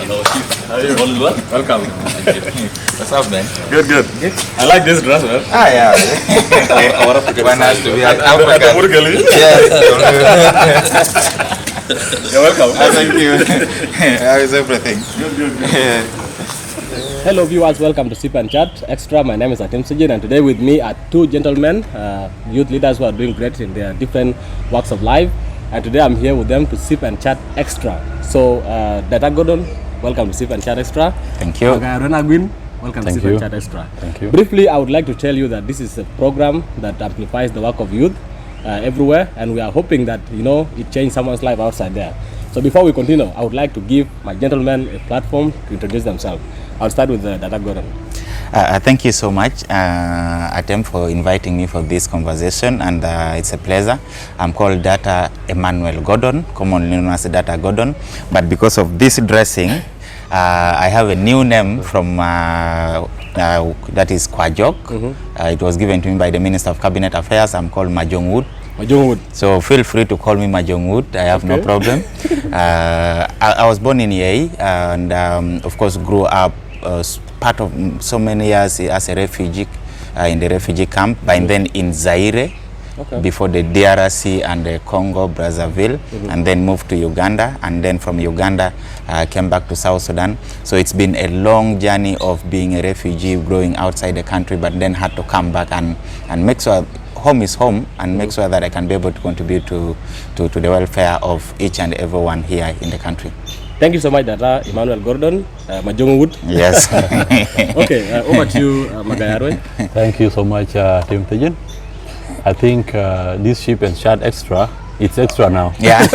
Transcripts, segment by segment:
Hello, Chief. How are you? All well? Welcome. What's up, man? Good. I like this dress, man. Yeah. One has to be an African. Yes. You're welcome. Thank you. How is everything? Good. Hello viewers, welcome to Sip and Chat Extra. My name is Atem Sujin, and today with me are two gentlemen, youth leaders who are doing great in their different walks of life. And today I'm here with them to Sip and Chat Extra. So, Data Gordon, welcome to Sip and Chat Extra. Thank you. Magai Aruei, welcome to Sip and Chat Extra. Thank you. Briefly, I would like to tell you that this is a program that amplifies the work of youth everywhere, and we are hoping that it changes someone's life outside there. So before we continue, I would like to give my gentlemen a platform to introduce themselves. I'll start with Data Gordon. Thank you so much, Atem, for inviting me for this conversation, and it's a pleasure. I'm called Data Emmanuel Gordon, commonly known as Data Gordon, but because of this dressing, I have a new name from that is Kwajok. It was given to me by the Minister of Cabinet Affairs. I'm called Mahjong Wood. So feel free to call me Mahjong Wood. I have no problem. I was born in Yei, and of course grew up part of so many years as a refugee in the refugee camp, but then in Zaire before the DRC and the Congo Brazzaville, and then moved to Uganda, and then from Uganda came back to South Sudan. So it's been a long journey of being a refugee, growing outside the country, but then had to come back and make sure home is home, and make sure that I can be able to contribute to the welfare of each and everyone here in the country. Thank you so much, Data Emmanuel Gordon, Mahjong Wood. Yes. Okay, over to you, Magai Aruei. Thank you so much, Tim Tejan. I think this Sip and Chat Extra, it's extra now. Yeah.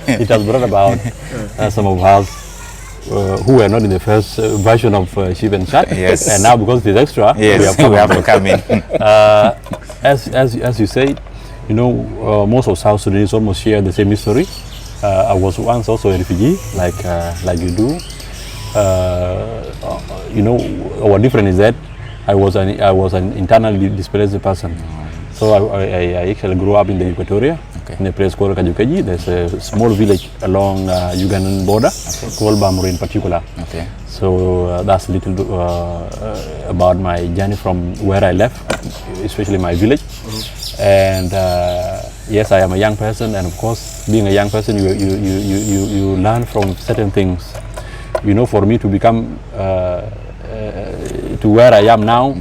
It has brought about some of us who were not in the first version of Sip and Chat. Yes. And now because it's extra, Yes, we have to come in. As you said, most of South Sudanese almost share the same history. I was once also a refugee, like you do. Our difference is that I was an internally displaced person. So I actually grew up in the Equatoria, in a place called Kajukeji. There's a small village along Ugandan border called Bamuri in particular. So that's a little about my journey from where I left, especially my village. And yes, I am a young person, and of course, being a young person, you learn from certain things. For me to become to where I am now,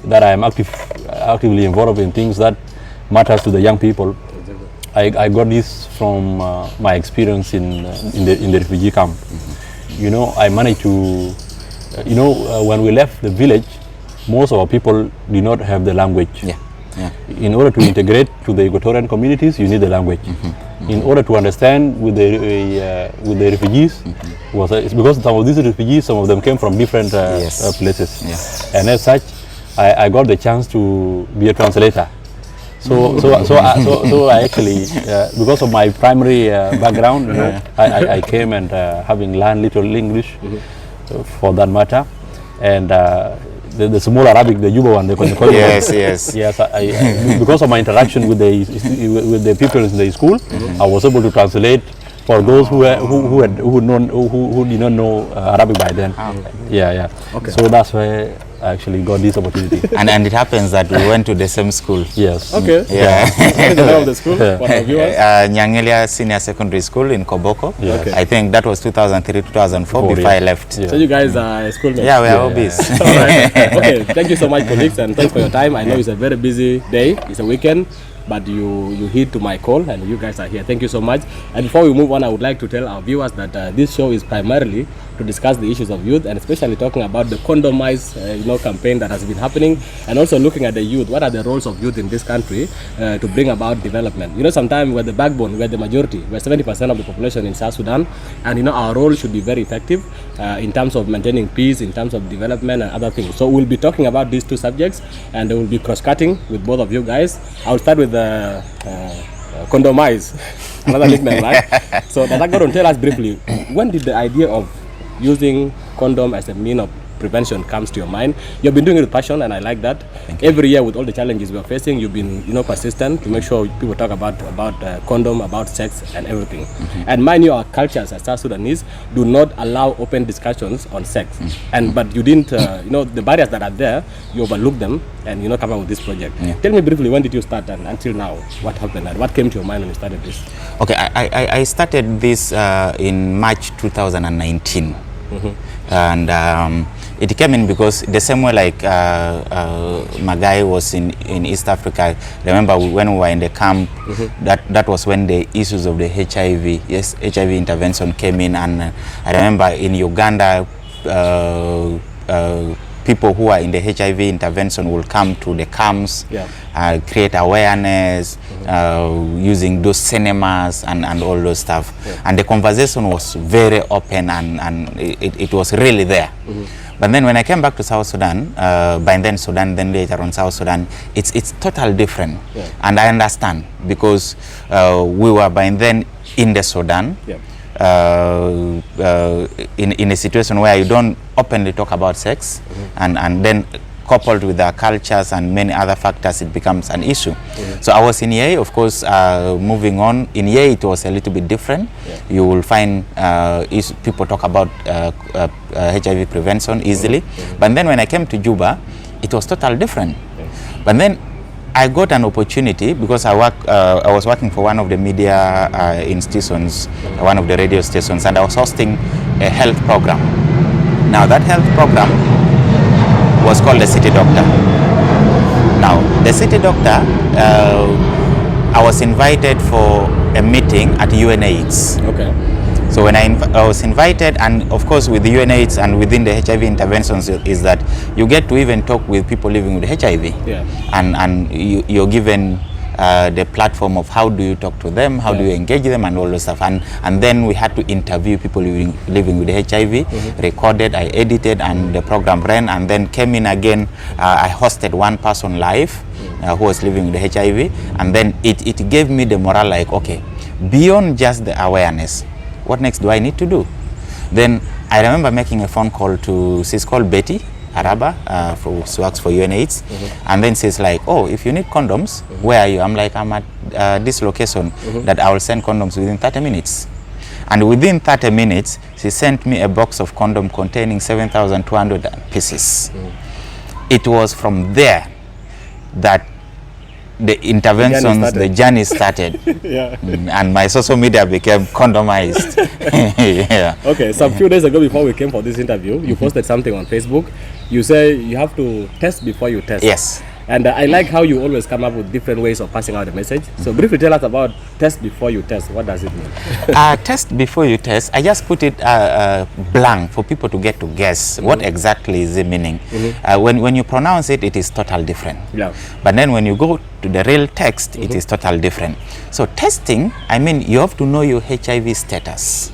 that I am actively involved in things that matters to the young people. I got this from my experience in the refugee camp. I managed to, when we left the village, most of our people did not have the language. In order to integrate to the Equatorian communities, you need the language. In order to understand with the refugees, it's because some of these refugees, some of them came from different places, and as such, I got the chance to be a translator. So I actually, because of my primary background, I came and having learned little English, for that matter, and the small Arabic, the Yuba one, they call it. Yes. Because of my interaction with the people in the school, I was able to translate for those who did not know Arabic by then. Okay. So that's why I actually got this opportunity. And it happens that we went to the same school. Yes. Okay. Yeah. The name of the school? What of yours? Nyangelia Senior Secondary School in Koboko. Yeah. Okay. I think that was 2003-2004 before I left. So you guys are schoolmates? Yeah, we are hobbies. All right. Okay, thank you so much, colleagues, and thanks for your time. I know it's a very busy day. It's a weekend, but you heed to my call, and you guys are here. Thank you so much. And before we move on, I would like to tell our viewers that this show is primarily to discuss the issues of youth, and especially talking about the Condomize campaign that has been happening, and also looking at the youth. What are the roles of youth in this country to bring about development? Sometimes we're the backbone, we're the majority, we're 70% of the population in South Sudan, and our role should be very effective in terms of maintaining peace, in terms of development and other things. So we'll be talking about these two subjects, and they will be cross-cutting with both of you guys. I'll start with the Condomize, another nickname, right? So Data Gordon, tell us briefly, when did the idea of using condom as a mean of prevention comes to your mind. You've been doing it with passion, and I like that. Every year with all the challenges we are facing, you've been persistent to make sure people talk about condom, about sex, and everything. And mind you, our cultures as South Sudanese do not allow open discussions on sex. But you didn't, the barriers that are there, you overlook them, and come up with this project. Tell me briefly, when did you start, and until now, what happened, and what came to your mind when you started this? Okay, I started this in March 2019. And it came in because the same way like Magai was in East Africa. Remember when we were in the camp, that was when the issues of the HIV intervention came in. And I remember in Uganda, people who are in the HIV intervention will come to the camps, create awareness, using those cinemas and all those stuff. And the conversation was very open, and it was really there. But then when I came back to South Sudan, by then Sudan, then later on South Sudan, it's totally different. And I understand, because we were by then in the Sudan, in a situation where you don't openly talk about sex, and then coupled with our cultures and many other factors, it becomes an issue. So I was in EA, of course. Moving on, in EA it was a little bit different. You will find people talk about HIV prevention easily. But then when I came to Juba, it was totally different. But then I got an opportunity because I was working for one of the media institutions, one of the radio stations, and I was hosting a health program. Now that health program was called the City Doctor. Now the City Doctor, I was invited for a meeting at UNAIDS. Okay. So when I was invited, and of course with the UNAIDS and within the HIV interventions, is that you get to even talk with people living with HIV. And you're given the platform of how do you talk to them, how do you engage them, and all those stuff. And then we had to interview people living with HIV, recorded, I edited, and the program ran, and then came in again. I hosted one person live who was living with HIV, and then it gave me the morale, like, okay, beyond just the awareness, what next do I need to do? Then I remember making a phone call to, she's called Betty Araba, who works for UNAIDS, and then she's like, oh, if you need condoms, where are you? I'm like, I'm at this location, that I will send condoms within 30 minutes. And within 30 minutes, she sent me a box of condom containing 7,200 pieces. It was from there that the interventions, the journey started. And my social media became condomized. Okay, so a few days ago, before we came for this interview, you posted something on Facebook. You say you have to test before you test. Yes. And I like how you always come up with different ways of passing out the message. So briefly tell us about test before you test. What does it mean? Test before you test, I just put it blank for people to get to guess what exactly is the meaning. When you pronounce it, it is totally different. But then when you go to the real text, it is totally different. So testing, I mean, you have to know your HIV status.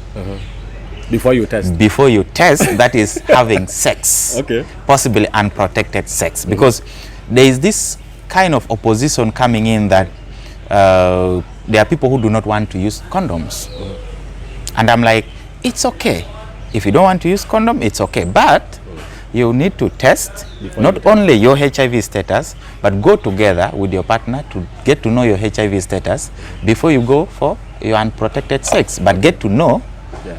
Before you test? Before you test, that is having sex. Possibly unprotected sex. Because there is this kind of opposition coming in that there are people who do not want to use condoms. And I'm like, it's okay. If you don't want to use condom, it's okay. But you need to test not only your HIV status, but go together with your partner to get to know your HIV status before you go for your unprotected sex. But get to know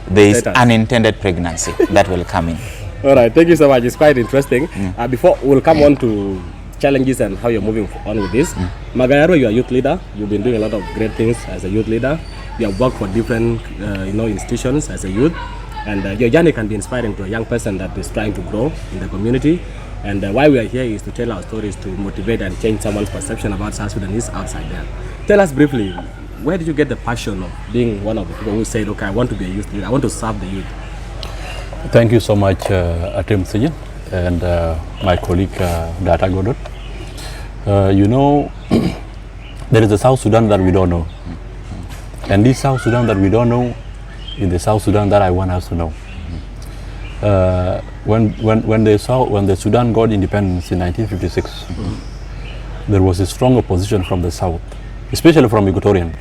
there is unintended pregnancy that will come in. All right, thank you so much. It's quite interesting. Before we'll come on to challenges and how you're moving on with this. Magai Aruei, you're a youth leader. You've been doing a lot of great things as a youth leader. You have worked for different institutions as a youth, and your journey can be inspiring to a young person that is trying to grow in the community. And why we are here is to tell our stories to motivate and change someone's perception about South Sudanese outside there. Tell us briefly, where did you get the passion of being one of the people who said, okay, I want to be a youth leader, I want to serve the youth? Thank you so much, Atem Sijan, and my colleague Data Godot. There is a South Sudan that we don't know, and this South Sudan that we don't know is the South Sudan that I want us to know. When the Sudan got independence in 1956, there was a strong opposition from the South, especially from Equatorian,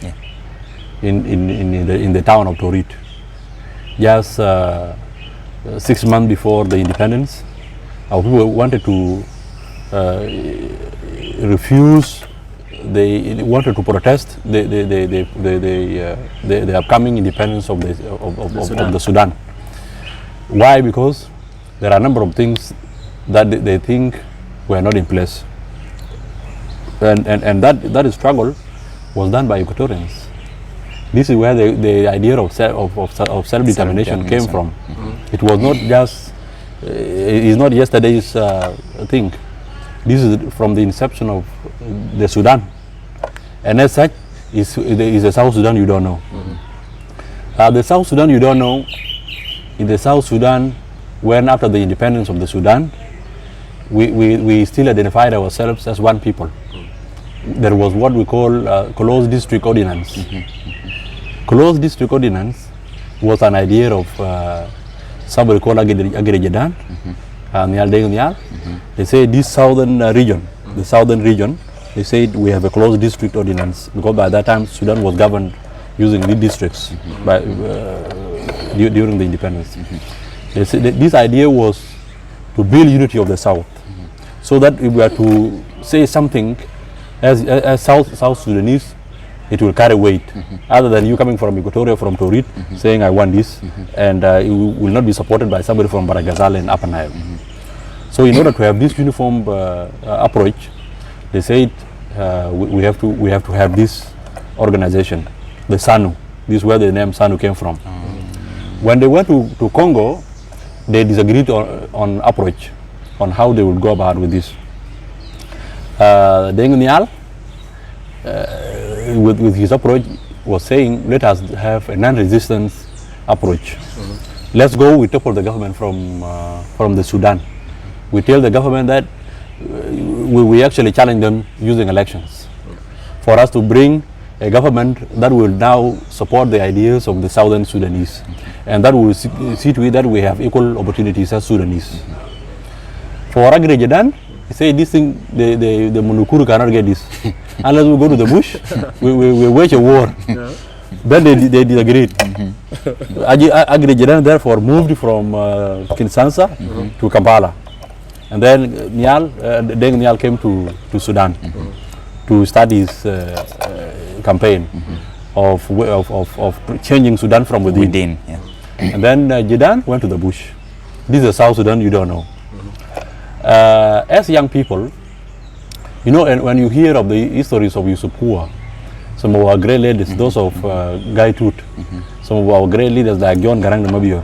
in the town of Torit. Just 6 months before the independence, our people wanted to refuse. They wanted to protest the upcoming independence of the Sudan. Why? Because there are a number of things that they think were not in place, and that struggle was done by Equatorians. This is where the idea of self-determination came from. It was not just, it's not yesterday's thing. This is from the inception of the Sudan. And as such, is the South Sudan you don't know. The South Sudan you don't know, in the South Sudan, when after the independence of the Sudan, we still identified ourselves as one people. There was what we call closed district ordinance. Closed district ordinance was an idea of somebody called Agrejadan, They say this southern region, the southern region, they said we have a closed district ordinance because by that time Sudan was governed using the districts during the independence. They said this idea was to build unity of the South, so that if we are to say something as South Sudanese, it will carry weight, other than you coming from Equatoria, from Torit, saying I want this, and it will not be supported by somebody from Baragazal and Upper Nile. So in order to have this uniform approach, they said we have to have this organization, the SANU. This is where the name SANU came from. When they went to Congo, they disagreed on approach, on how they would go about with this. Deng Nial, with his approach, was saying, let us have a non-resistance approach. Let's go, we topple the government from the Sudan. We tell the government that we actually challenge them using elections for us to bring a government that will now support the ideas of the Southern Sudanese, and that will see to it that we have equal opportunities as Sudanese. For Agrejadan, he said this thing, the Munukuru cannot get this. Unless we go to the bush, we wage a war. Then they disagreed. Agrejadan therefore moved from Kinshasa to Kampala. And then Deng Nial came to Sudan to start his campaign of changing Sudan from within. And then Jedan went to the bush. This is South Sudan you don't know. As young people, you know, and when you hear of the histories of Yusuf Kua, some of our great leaders, those of Guy Tut, some of our great leaders like John Garang Mabio,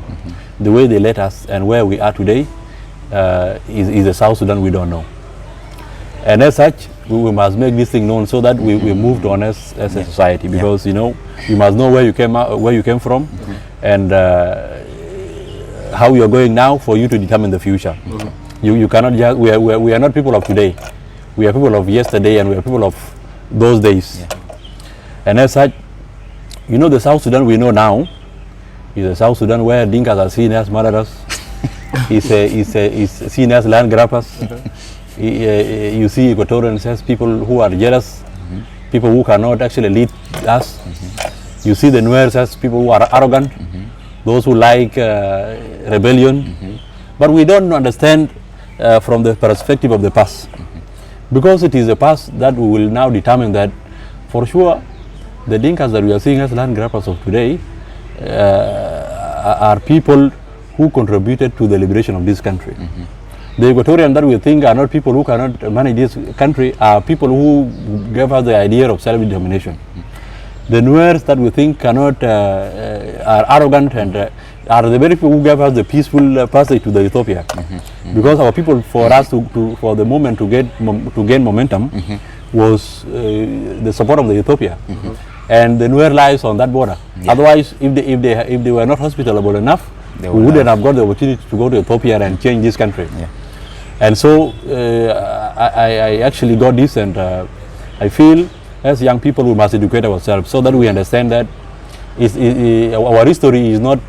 the way they led us and where we are today is a South Sudan we don't know. And as such, we must make this thing known so that we move on as a society, because you know, you must know where you came from, and how you are going now for you to determine the future. You cannot just, we are not people of today. We are people of yesterday, and we are people of those days. And as such, you know, the South Sudan we know now is a South Sudan where Dinkas are seen as murderers, is seen as land grabbers. You see Equatorians as people who are jealous, people who cannot actually lead us. You see the Nuers as people who are arrogant, those who like rebellion. But we don't understand from the perspective of the past, because it is the past that we will now determine that for sure the Dinkas that we are seeing as land grabbers of today are people who contributed to the liberation of this country. The Equatorian that we think are not people who cannot manage this country are people who gave us the idea of self-determination. The Nuers that we think cannot are arrogant and are the very people who gave us the peaceful passage to the Ethiopia. Because our people, for us for the moment to gain momentum, was the support of the Ethiopia, and the Nuer lives on that border. Otherwise, if they were not hospitable enough, we wouldn't have got the opportunity to go to Ethiopia and change this country. And so I actually got this, and I feel as young people we must educate ourselves so that we understand that our history is not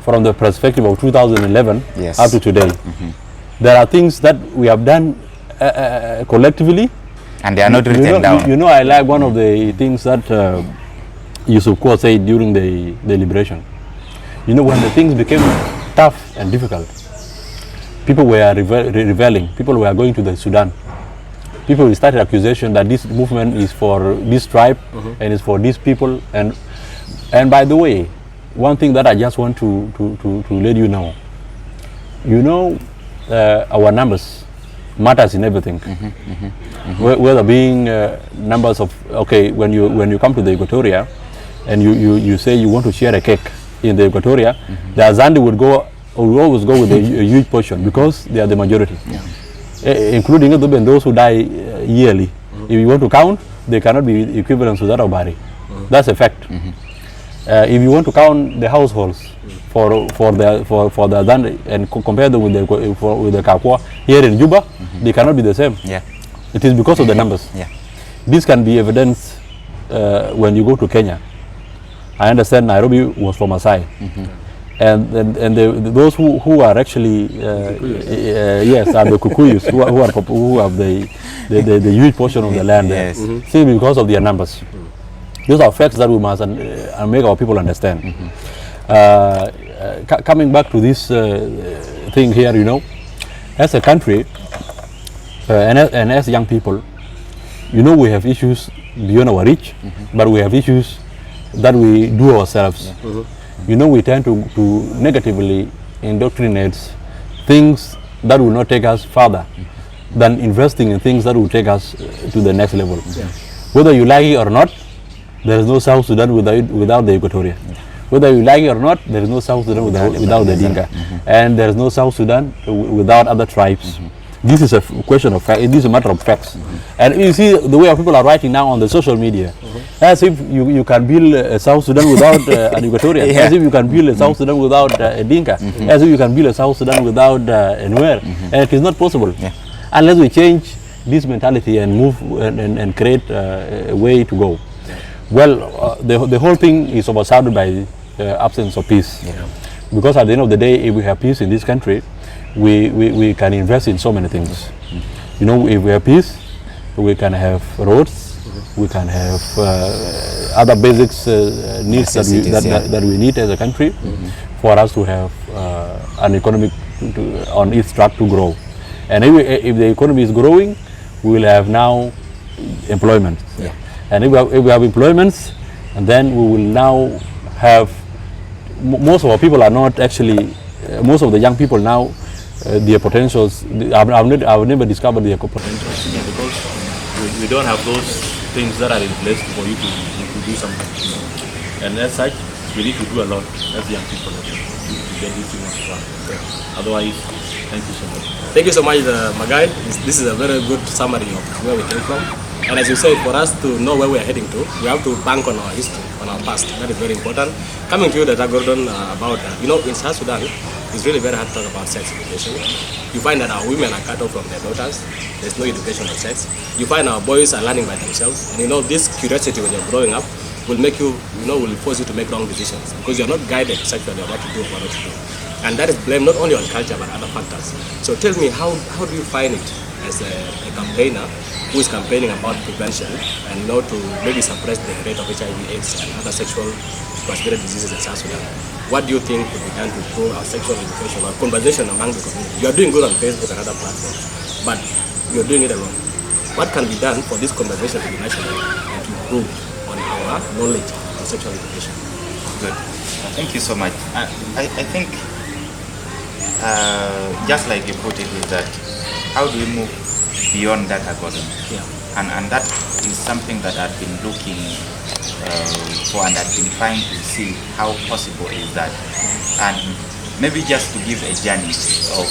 from the perspective of 2011 up to today. There are things that we have done collectively, and they are not written down. You know, I like one of the things that Yusuf Kua said during the liberation. You know, when the things became tough and difficult, people were rebelling. People were going to the Sudan. People started accusation that this movement is for this tribe and is for these people. And by the way, one thing that I just want to let you know, our numbers matters in everything. Whether being numbers of, okay, when you come to the Equatoria and you say you want to share a cake in the Equatoria, the Azandi would always go with a huge portion because they are the majority, including even those who die yearly. If you want to count, they cannot be equivalent to that of Bari. That's a fact. If you want to count the households for the Azandi and compare them with the Kakwa here in Juba, they cannot be the same. Yeah. It is because of the numbers. Yeah. This can be evidenced when you go to Kenya. I understand Nairobi was from Masai. And those who are actually yes, are the Kukuyus who have the huge portion of the land there, simply because of their numbers. Those are facts that we must make our people understand. Coming back to this thing here, as a country and as young people, we have issues beyond our reach, but we have issues that we do ourselves. We tend to negatively indoctrinate things that will not take us further than investing in things that will take us to the next level. Whether you like it or not, there is no South Sudan without the Equatoria. Whether you like it or not, there is no South Sudan without the Dinka. And there is no South Sudan without other tribes. This is a question of fact. This is a matter of facts. And you see the way our people are writing now on the social media, as if you can build a South Sudan without an Equatorian, as if you can build a South Sudan without a Dinka, as if you can build a South Sudan without a Nuer. And it is not possible unless we change this mentality and move and create a way to go. Well, the whole thing is overshadowed by the absence of peace. Because at the end of the day, if we have peace in this country, we can invest in so many things. If we have peace, we can have roads, we can have other basics needs that we need as a country for us to have an economic on its track to grow. And if the economy is growing, we will have now employment. And if we have employments, and then we will now have, most of our people are not actually, most of the young people now, their potentials, I've never discovered their potentials. Because we don't have those things that are in place for you to do something. And as such, we need to do a lot as young people to get these things done. Otherwise, thank you so much. Thank you so much, Magai. This is a very good summary of where we came from. And as you said, for us to know where we are heading to, we have to bank on our history, on our past. That is very important. Coming to you, Dr. Gordon, about, in South Sudan, it's really very hard to talk about sex education. You find that our women are cut off from their daughters. There's no education on sex. You find our boys are learning by themselves. And this curiosity when you're growing up will make you, will force you to make wrong decisions because you're not guided sexually on what to do or what not to do. And that is blamed not only on culture but other factors. So tell me, how do you find it as a campaigner who is campaigning about prevention and to maybe suppress the rate of HIV/AIDS and other sexual transmitted diseases in South Sudan? What do you think could be done to improve our sexual education or conversation among the community? You are doing good on Facebook and other platforms, but you're doing it alone. What can be done for this conversation to be national and to improve on our knowledge on sexual education? Good. Thank you so much. I think, just like you put it, is that how do we move beyond data golden? And that is something that I've been looking for, and I've been trying to see how possible is that. And maybe just to give a journey of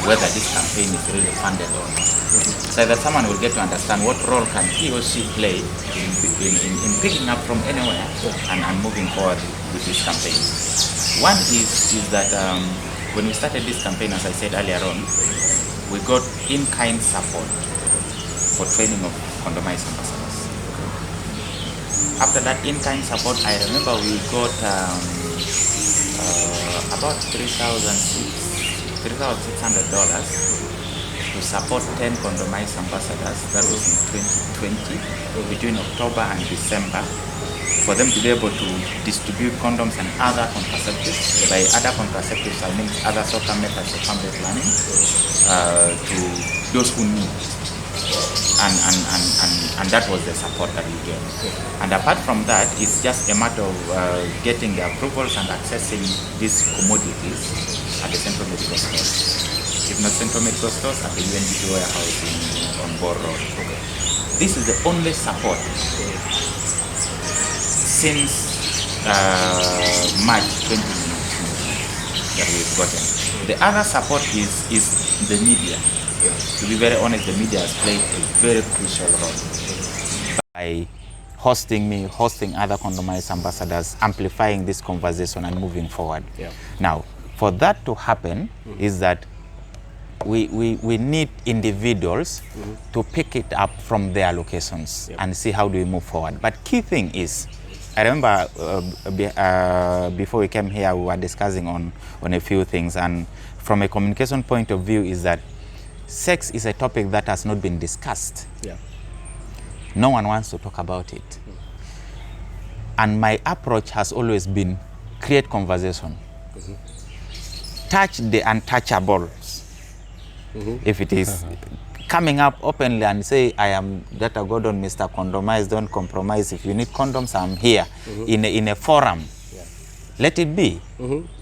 whether this campaign is really funded or not, so that someone will get to understand what role can he or she play in picking up from anywhere and moving forward with this campaign. One is that when we started this campaign, as I said earlier on, we got in-kind support for training of Condomize ambassadors. After that in-kind support, I remember we got about $3,600 to support 10 Condomize ambassadors. That was in 2020, between October and December for them to be able to distribute condoms and other contraceptives. By other contraceptives, I mean other soccer methods of family planning to those who need. And that was the support that we gave. And apart from that, it's just a matter of getting the approvals and accessing these commodities at the central medical stores. If not central medical stores, at the UNDP warehouse on Bor Road. Okay. This is the only support since March 2019 that we've gotten. The other support is the media. To be very honest, the media has played a very crucial role by hosting other Condomize ambassadors, amplifying this conversation and moving forward. Yeah. Now, for that to happen is that we need individuals to pick it up from their locations and see how do we move forward. But key thing is, I remember before we came here, we were discussing on a few things, and from a communication point of view is that sex is a topic that has not been discussed. Yeah. No one wants to talk about it. And my approach has always been create conversation. Touch the untouchables. If it is coming up openly and say, I am Dr. Gordon, Mr. Condomize Don't Compromise. If you need condoms, I'm here in a forum. Let it be.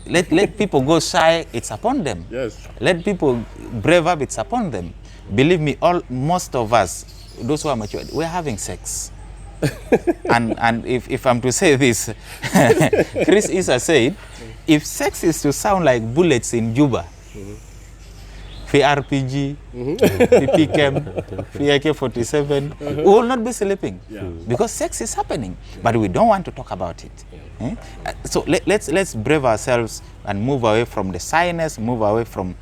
Let people go shy, it's upon them. Yes. Let people brave up, it's upon them. Believe me, most of us, those who are mature, we're having sex. and if I'm to say this, Chris Issa said, if sex is to sound like bullets in Juba, RPG, PPChem, AK-47, we will not be sleeping because sex is happening, but we don't want to talk about it. So let's brave ourselves and move away from the shyness, move away from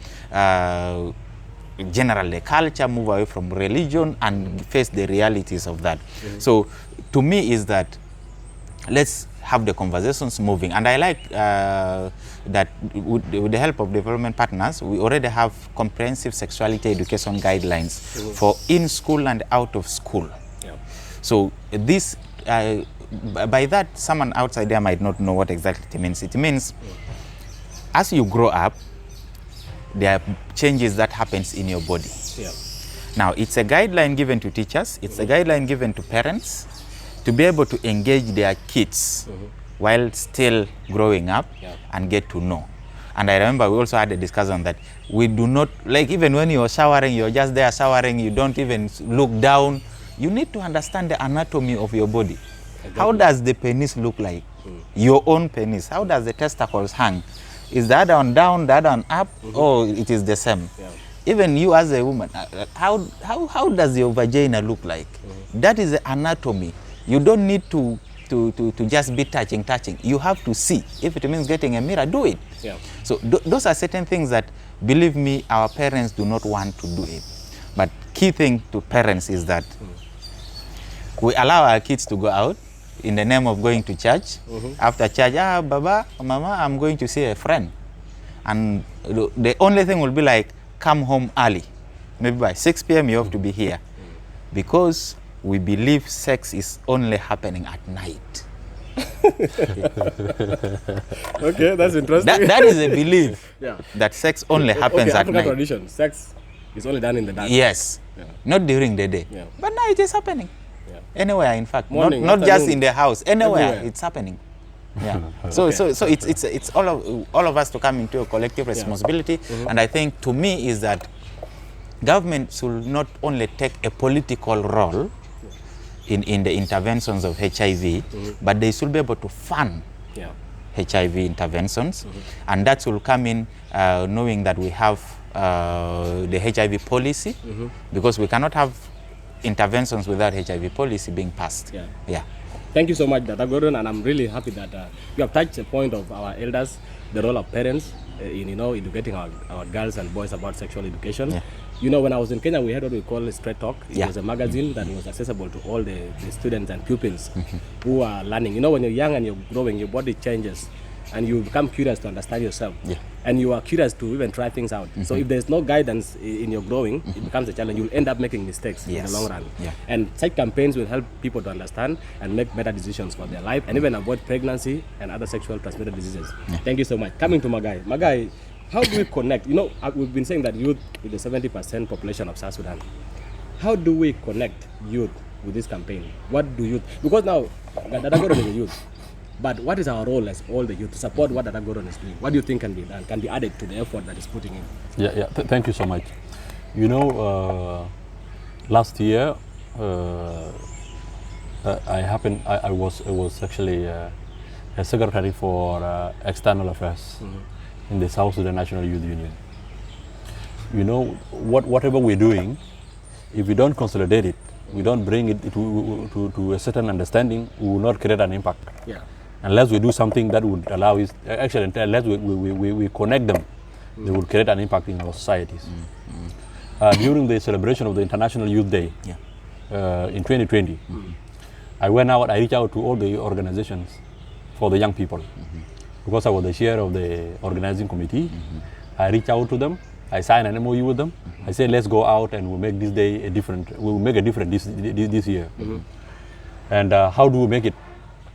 general culture, move away from religion, and face the realities of that. So to me is that let's have the conversations moving, and I like that with the help of development partners, we already have comprehensive sexuality education guidelines for in school and out of school. So this, by that, someone outside there might not know what exactly it means. It means as you grow up, there are changes that happens in your body. Now, it's a guideline given to teachers, it's a guideline given to parents to be able to engage their kids while still growing up and get to know. And I remember we also had a discussion that we do not, like even when you're showering, you're just there showering, you don't even look down. You need to understand the anatomy of your body. How does the penis look like? Your own penis. How does the testicles hang? Is the other one down, the other one up, or it is the same? Even you as a woman, how does your vagina look like? That is the anatomy. You don't need to just be touching. You have to see. If it means getting a mirror, do it. So those are certain things that, believe me, our parents do not want to do it. But key thing to parents is that we allow our kids to go out in the name of going to church. After church, Baba, Mama, I'm going to see a friend. And the only thing will be like, come home early. Maybe by 6 p.m. you have to be here. Because we believe sex is only happening at night. Okay, that's interesting. That is a belief that sex only happens at African night. tradition, sex is only done in the dark. Yes, not during the day. But now it is happening. Anywhere, in fact, Morning, not just afternoon. in the house. Anywhere, Everywhere. it's happening. So it's all of us to come into a collective responsibility. And I think to me is that government should not only take a political role in the interventions of HIV, but they should be able to fund HIV interventions, and that will come in knowing that we have the HIV policy, because we cannot have interventions without HIV policy being passed. Thank you so much, Dr. Gordon, and I'm really happy that you have touched the point of our elders, the role of parents in educating our girls and boys about sexual education. You know, when I was in Kenya, we had what we call Straight Talk. It was a magazine that was accessible to all the students and pupils who are learning. You know, when you're young and you're growing, your body changes. and you become curious to understand yourself. Yeah. And you are curious to even try things out. So if there's no guidance in your growing, it becomes a challenge. You'll end up making mistakes in the long run. Yeah. And such campaigns will help people to understand and make better decisions for their life and even avoid pregnancy and other sexual transmitted diseases. Thank you so much. Coming to Magai. Magai, how do we connect? You know, we've been saying that youth is the 70% population of South Sudan. How do we connect youth with this campaign? What do youth, because now Dada Gordon is a youth, but what is our role as all the youth to support what Dada Gordon is doing? What do you think can be done, can be added to the effort that is putting in? Thank you so much. You know, last year I was actually a secretary for external affairs in the South Sudan National Youth Union. You know, whatever we're doing, if we don't consolidate it, we don't bring it to a certain understanding, we will not create an impact. Yeah. Unless we do something that would allow us, actually, unless we connect them, they will create an impact in our societies. During the celebration of the International Youth Day in 2020, I went out, I reached out to all the organizations for the young people. Because I was the chair of the organizing committee, I reached out to them, I signed an MOU with them. I said, let's go out and we'll make this day a different, we'll make a different this year. And how do we make it?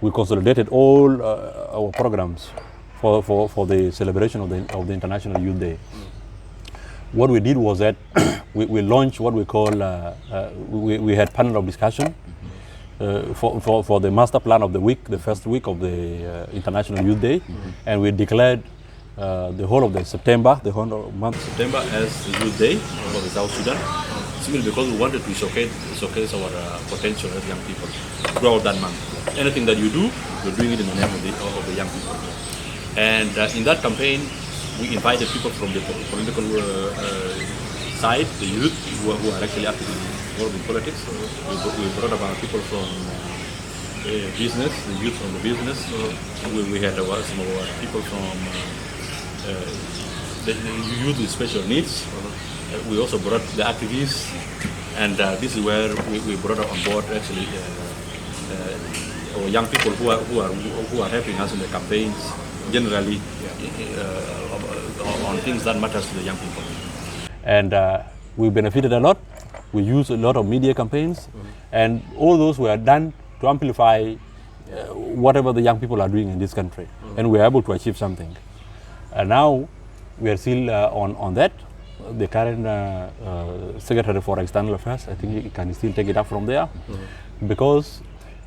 We consolidated all our programs for the celebration of the International Youth Day. What we did was that we launched what we call, we had panel of discussion for the master plan of the week, the first week of the International Youth Day, and we declared the whole of the September, the whole month September as the Youth Day for the South Sudan, simply because we wanted to showcase our potential as young people throughout that month. Anything that you do, you're doing it in the name of the young people. And in that campaign, we invited people from the political side, the youth who are actually actively involved in politics. We brought about people from business, the youth from the business. We had some of our people from the youth with special needs. We also brought the activists, and this is where we brought on board actually our young people who are helping us in the campaigns generally on things that matters to the young people. And we benefited a lot. We used a lot of media campaigns, and all those were done to amplify whatever the young people are doing in this country, and we are able to achieve something. And now we are still on that. The current Secretary for External Affairs, I think he can still take it up from there, because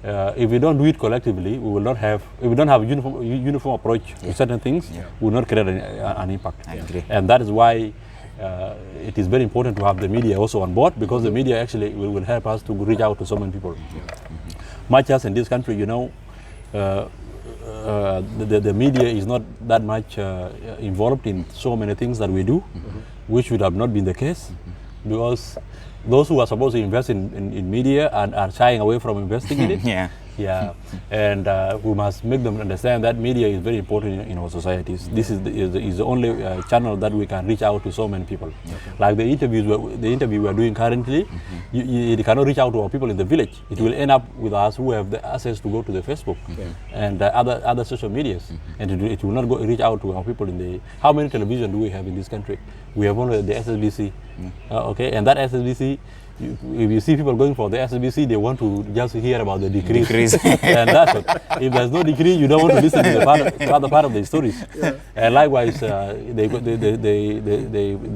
if we don't do it collectively, we will not have. If we don't have a uniform approach to certain things, we will not create an impact. I agree. And that is why it is very important to have the media also on board, because the media actually will help us to reach out to so many people. Much as in this country, you know, the media is not that much involved in so many things that we do, which would have not been the case, because those who are supposed to invest in media are shying away from investing in it. And we must make them understand that media is very important in our societies. This is the only channel that we can reach out to so many people. Like the interview we are doing currently, you cannot reach out to our people in the village. It will end up with us who have the access to go to the Facebook and other social medias, and it will not reach out to our people in the. How many television do we have in this country? We have only the SSBC. Okay, and that SSBC. If you see people going for the SBC, they want to just hear about the decrease. And that's it. If there's no decree, you don't want to listen to the other part of the stories. And likewise, the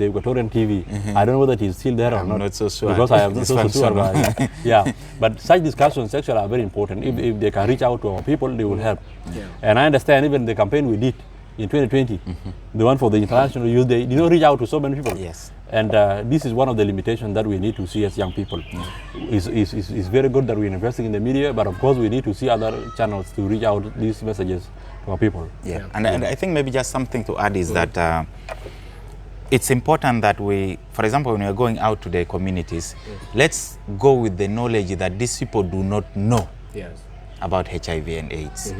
Equatorian TV, I don't know whether it is still there or not. I'm not so sure. Because I am not so sure. But such discussions actually are very important. If they can reach out to our people, they will help. And I understand even the campaign we did in 2020, the one for the International Youth Day, did not reach out to so many people. And this is one of the limitations that we need to see as young people. It's very good that we're investing in the media, but of course we need to see other channels to reach out these messages to our people. And I think maybe just something to add is that it's important that we, for example, when we're going out to the communities, let's go with the knowledge that these people do not know about HIV and AIDS.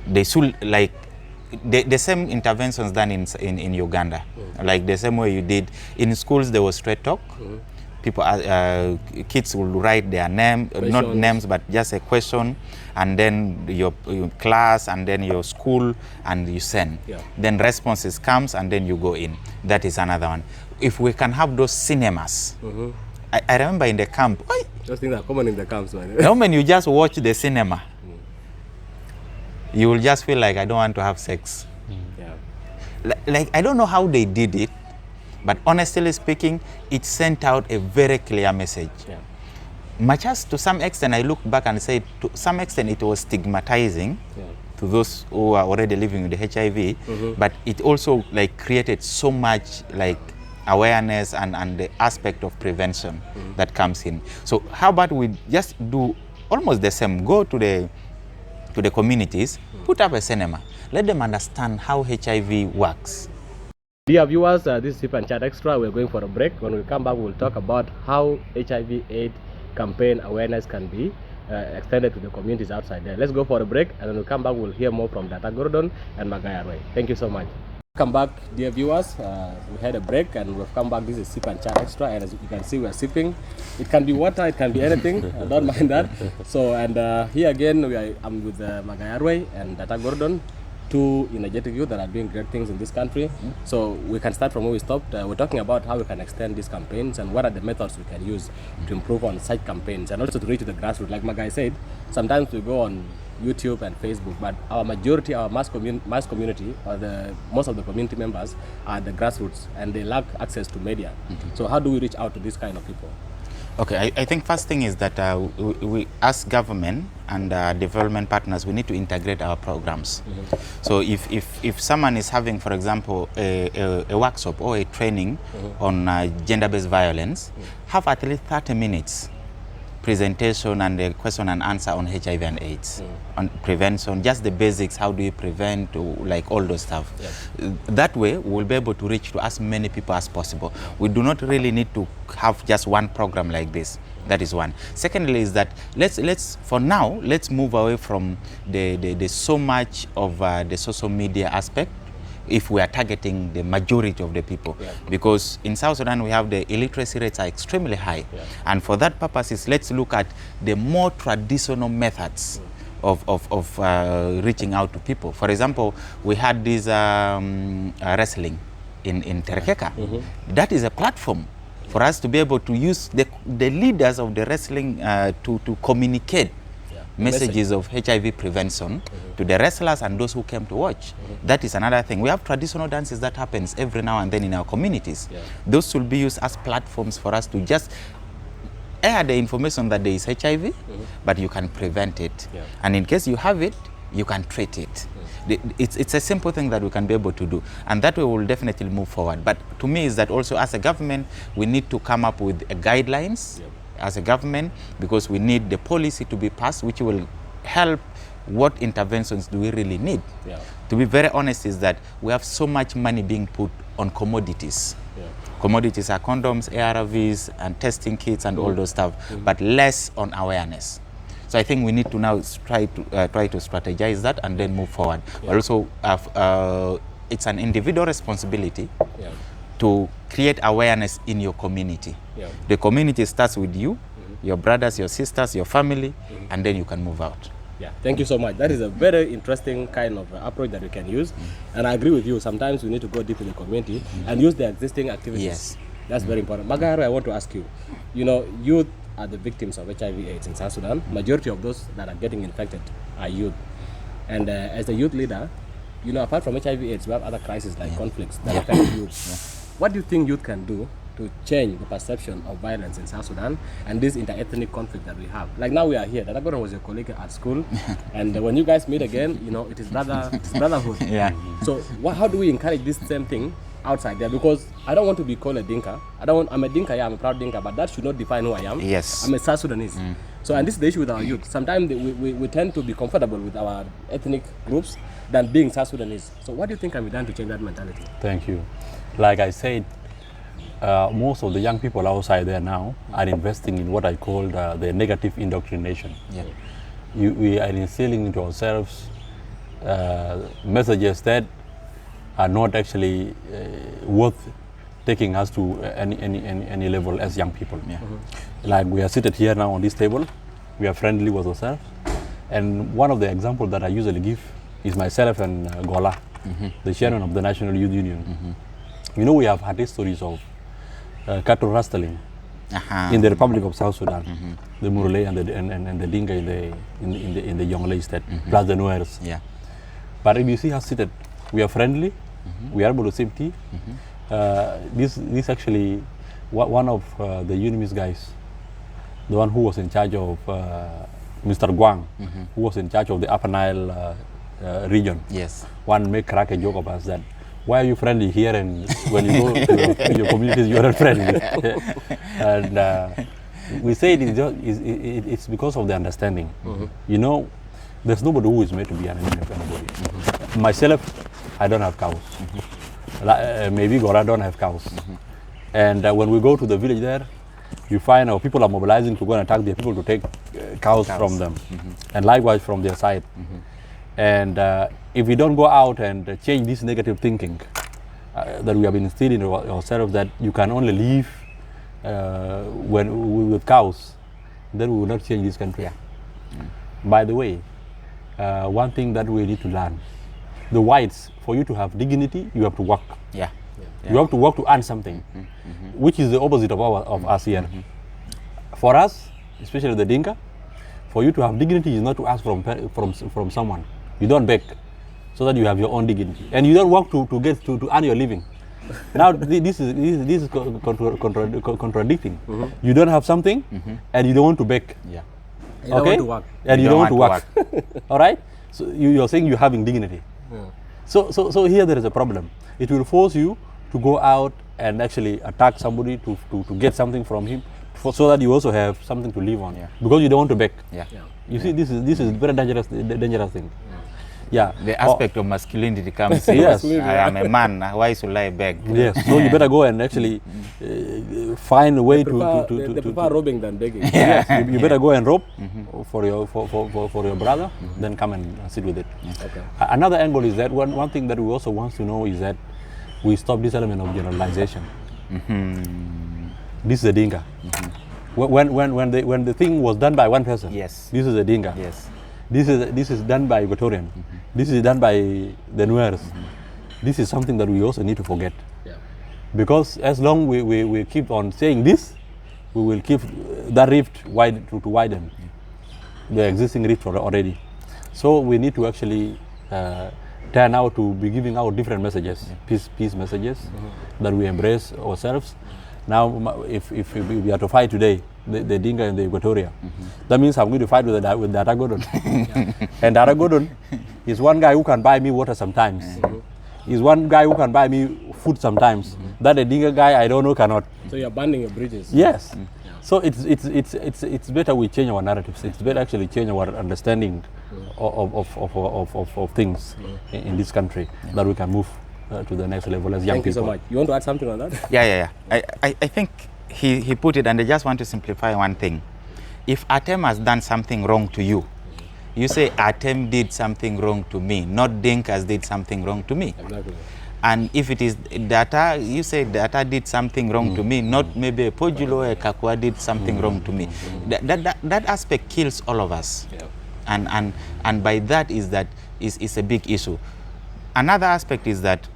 They should, like, the same interventions done in Uganda, like the same way you did in schools. There was straight talk. people, kids will write their name, not names, but just a question, and then your class, and then your school, and you send. Yeah. Then responses comes, and then you go in. That is another one. If we can have those cinemas, I remember in the camp, Those things are common in the camps, man. when you just watch the cinema, you will just feel like I don't want to have sex. Yeah. Like I don't know how they did it, but honestly speaking, it sent out a very clear message. Yeah. Much as to some extent, I look back and say, to some extent, it was stigmatizing to those who are already living with the HIV, but it also like created so much like awareness and the aspect of prevention that comes in. So how about we just do almost the same? Go to the communities, put up a cinema, let them understand how HIV works. Dear viewers, this is Sip and Chat Extra. We're going for a break. When we come back, we'll talk about how HIV/AIDS campaign awareness can be extended to the communities outside there. Let's go for a break, and when we come back, we'll hear more from Dr. Gordon and Magai Aruei. Thank you so much. Welcome back, dear viewers. We had a break and we've come back. This is Sip and Chat Extra, and as you can see, we're sipping. It can be water, it can be anything. I don't mind that. So, and here again, I'm with Magai Aruei and Dr. Gordon, two energetic youth that are doing great things in this country. So we can start from where we stopped. We're talking about how we can extend these campaigns and what are the methods we can use to improve on such campaigns and also to reach the grassroots. Like Magai said, sometimes we go on YouTube and Facebook, but our majority, our mass community, or most of the community members are the grassroots, and they lack access to media. So how do we reach out to these kind of people? Okay, I think first thing is that we as government and development partners, we need to integrate our programs. So if someone is having, for example, a workshop or a training on gender-based violence, have at least 30 minutes presentation and a question and answer on HIV and AIDS, on prevention, just the basics, how do you prevent, like all those stuff. That way, we'll be able to reach to as many people as possible. We do not really need to have just one program like this. That is one. Secondly is that let's for now, let's move away from the so much of the social media aspect if we are targeting the majority of the people. Because in South Sudan we have the illiteracy rates are extremely high. And for that purpose, let's look at the more traditional methods of reaching out to people. For example, we had this wrestling in Terekeka. That is a platform for us to be able to use the leaders of the wrestling to communicate messages of HIV prevention to the wrestlers and those who came to watch. That is another thing. We have traditional dances that happens every now and then in our communities. Those will be used as platforms for us to just air the information that there is HIV, but you can prevent it. And in case you have it, you can treat it. It's a simple thing that we can be able to do, and that way we will definitely move forward. But to me is that also as a government, we need to come up with guidelines as a government, because we need the policy to be passed which will help what interventions do we really need. To be very honest is that we have so much money being put on commodities. Commodities are condoms, ARVs and testing kits and all those stuff, but less on awareness. So I think we need to now try to strategize that and then move forward. But also it's an individual responsibility to create awareness in your community. The community starts with you, your brothers, your sisters, your family, and then you can move out. Thank you so much. That is a very interesting kind of approach that we can use. And I agree with you. Sometimes we need to go deep in the community and use the existing activities. That's very important. Magai Aruei, I want to ask you, youth are the victims of HIV/AIDS in South Sudan. Majority of those that are getting infected are youth. And as a youth leader, apart from HIV/AIDS, we have other crises like conflicts that affect youth. What do you think youth can do to change the perception of violence in South Sudan and this inter-ethnic conflict that we have? Like now we are here. Dr. Gordon was your colleague at school, and when you guys meet again, it is brotherhood. So how do we encourage this same thing outside there? Because I don't want to be called a Dinka. I'm a Dinka, I'm a proud Dinka, but that should not define who I am. I'm a South Sudanese. So, and this is the issue with our youth. Sometimes we tend to be comfortable with our ethnic groups than being South Sudanese. So what do you think can be done to change that mentality? Thank you. Like I said, most of the young people outside there now are investing in what I call the negative indoctrination. We are instilling into ourselves messages that are not actually worth taking us to any level as young people. Like we are seated here now on this table, we are friendly with ourselves, and one of the examples that I usually give is myself and Gola, the chairman of the National Youth Union. You know, we have had histories of cattle rustling in the Republic of South Sudan, the Murle and the Dinka in the Jonglei state, plus the Nuers. But if you see us seated, we are friendly, we are able to sip tea. This actually, one of the UNIMIS guys, the one who was in charge of Mr. Guang, who was in charge of the Upper Nile region. One may crack a joke of us that, why are you friendly here, and when you go to your communities, you are not friendly. And we say it's because of the understanding. You know, there's nobody who is made to be an enemy of anybody. Myself, I don't have cows. Maybe Gora don't have cows. And when we go to the village there, you find our people are mobilizing to go and attack their people to take cows from them, and likewise from their side. And if we don't go out and change this negative thinking that we have been instilling in ourselves, that you can only live with cows, then we will not change this country. By the way, one thing that we need to learn, the whites, for you to have dignity, you have to work. You have to work to earn something, which is the opposite of us here. For us, especially the Dinka, for you to have dignity is not to ask from someone. You don't beg, so that you have your own dignity, and you don't work to earn your living. Now this is contradicting. You don't have something, and you don't want to beg. You don't want to work. And you don't want to work. All right. So you're saying you're having dignity. So here there is a problem. It will force you to go out and actually attack somebody to get something from him, so that you also have something to live on, because you don't want to beg. You see, this is very dangerous thing. The aspect of masculinity comes in. I am a man, why should I beg? So you better go and actually find a way They prefer robbing than begging. You better go and rob for your brother, then come and sit with it. Another angle is that one thing that we also want to know is that we stop this element of generalization. This is a Dinka. When the thing was done by one person, this is a Dinka. This is done by Equatorian. This is done by the Nuers. This is something that we also need to forget. Because as long we keep on saying this, we will keep that rift to widen, the existing rift already. So we need to actually turn out to be giving out different messages, peace messages, that we embrace ourselves. Now, if we are to fight today, the Dinka and the Equatoria, that means I'm going to fight with Data Godon. And Data Godon is one guy who can buy me water sometimes. He's one guy who can buy me food sometimes. That a Dinka guy I don't know cannot. So you're burning your bridges. Yes. So it's better we change our narratives. It's better actually change our understanding of things in this country, that we can move to the next level as young people. Thank you so much. You want to add something on that? I think he put it, and I just want to simplify one thing. If Atem has done something wrong to you, you say Atem did something wrong to me, not Dinkas did something wrong to me. Exactly. And if it is Data, you say Data did something wrong to me, not maybe a Pojulo or a Kakwa did something wrong to me. That aspect kills all of us. And by that is a big issue. Another aspect is that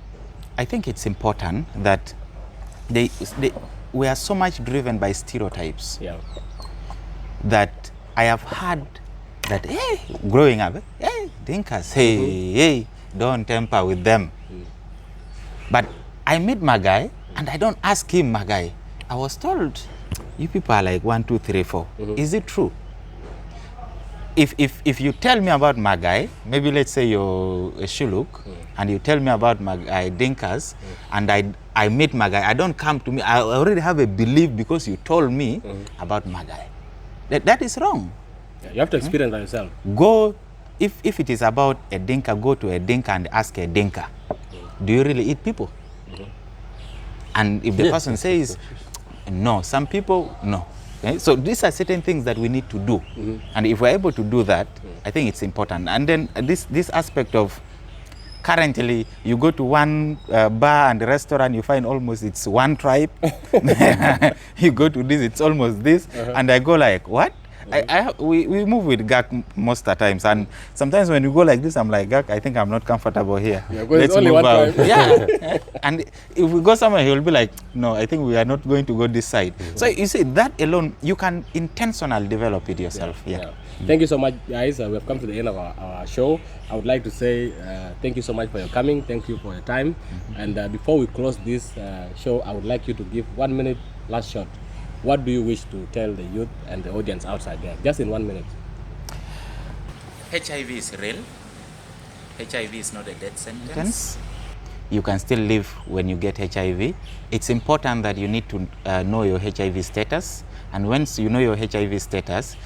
I think it's important that we are so much driven by stereotypes that I have heard that, hey, growing up, hey, Dinkas, hey, don't tamper with them. But I meet Magai, and I don't ask him, Magai, I was told, you people are like 1, 2, 3, 4. Is it true? If you tell me about Magai, maybe let's say you're a Shuluk, and you tell me about Magai Dinkas, and I meet Magai, I don't come to me, I already have a belief because you told me about Magai. That is wrong. You have to experience that yourself. Go, if it is about a Dinka, go to a Dinka and ask a Dinka, do you really eat people? And if the person says, no, some people, no. Okay? So these are certain things that we need to do. And if we're able to do that, I think it's important. And then this aspect of currently you go to one bar and restaurant, you find almost it's one tribe. You go to this, it's almost this. And I go like, what? We move with Gak most of the times, and sometimes when you go like this, I'm like, Gak, I think I'm not comfortable here. Yeah, let's only move out. Yeah. And if we go somewhere, he will be like, no, I think we are not going to go this side. So you see, that alone, you can intentionally develop it yourself. Yeah. Thank you so much, guys. We have come to the end of our show. I would like to say thank you so much for your coming. Thank you for your time. And before we close this show, I would like you to give 1 minute last shot. What do you wish to tell the youth and the audience outside there? Just in 1 minute. HIV is real. HIV is not a death sentence. You can still live when you get HIV. It's important that you need to know your HIV status. And once you know your HIV status,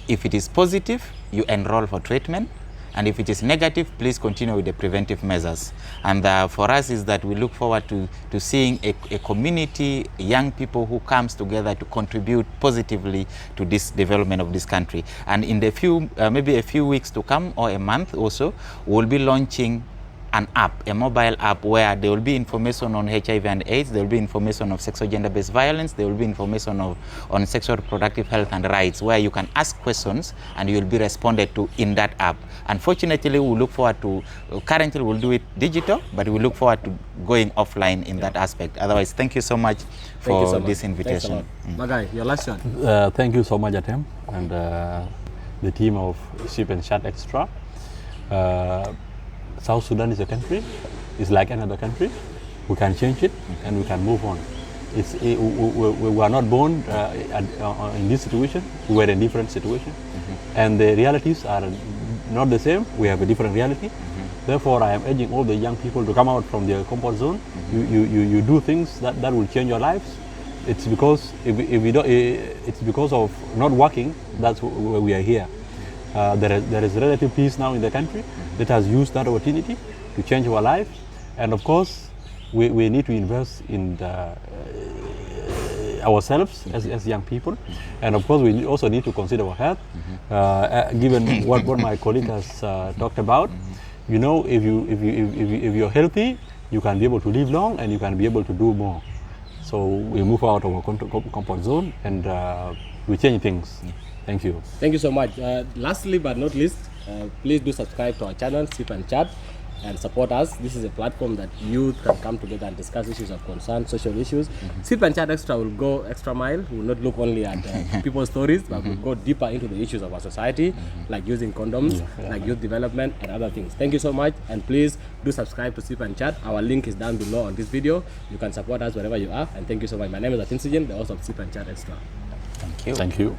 if it is positive, you enroll for treatment. And if it is negative, please continue with the preventive measures. And for us is that we look forward to seeing a community, young people who comes together to contribute positively to this development of this country. And in the maybe a few weeks to come, or a month or so, we'll be launching an app, a mobile app, where there will be information on HIV and AIDS, there will be information of sexual gender-based violence, there will be information on sexual reproductive health and rights, where you can ask questions and you will be responded to in that app. Unfortunately, we look forward to, currently we'll do it digital, but we look forward to going offline in that aspect. Otherwise, thank you so much for this invitation. Magai, your last shot. Thank you so much, Atem, and the team of Sip and Chat Extra. South Sudan is a country. It's like another country. We can change it and we can move on. We were not born in this situation. We were in a different situation. And the realities are not the same. We have a different reality. Therefore, I am urging all the young people to come out from their comfort zone. You do things that will change your lives. It's because if we don't, it's because of not working. That's why we are here. There is relative peace now in the country. Let us use that opportunity to change our life. And of course, we need to invest in ourselves as young people. And of course, we also need to consider our health. Given what my colleague has talked about, you know, if you're healthy, you can be able to live long and you can be able to do more. So we move out of our comfort zone and we change things. Thank you. Thank you so much. Lastly but not least, please do subscribe to our channel, Sip and Chat, and support us. This is a platform that youth can come together and discuss issues of concern, social issues. Sip and Chat Extra will go extra mile. We will not look only at people's stories, but we'll go deeper into the issues of our society, like using condoms, like youth development and other things. Thank you so much, and please do subscribe to Sip and Chat. Our link is down below on this video. You can support us wherever you are, and thank you so much. My name is Atin Sijen, the host of Sip and Chat Extra. Thank you. Thank you.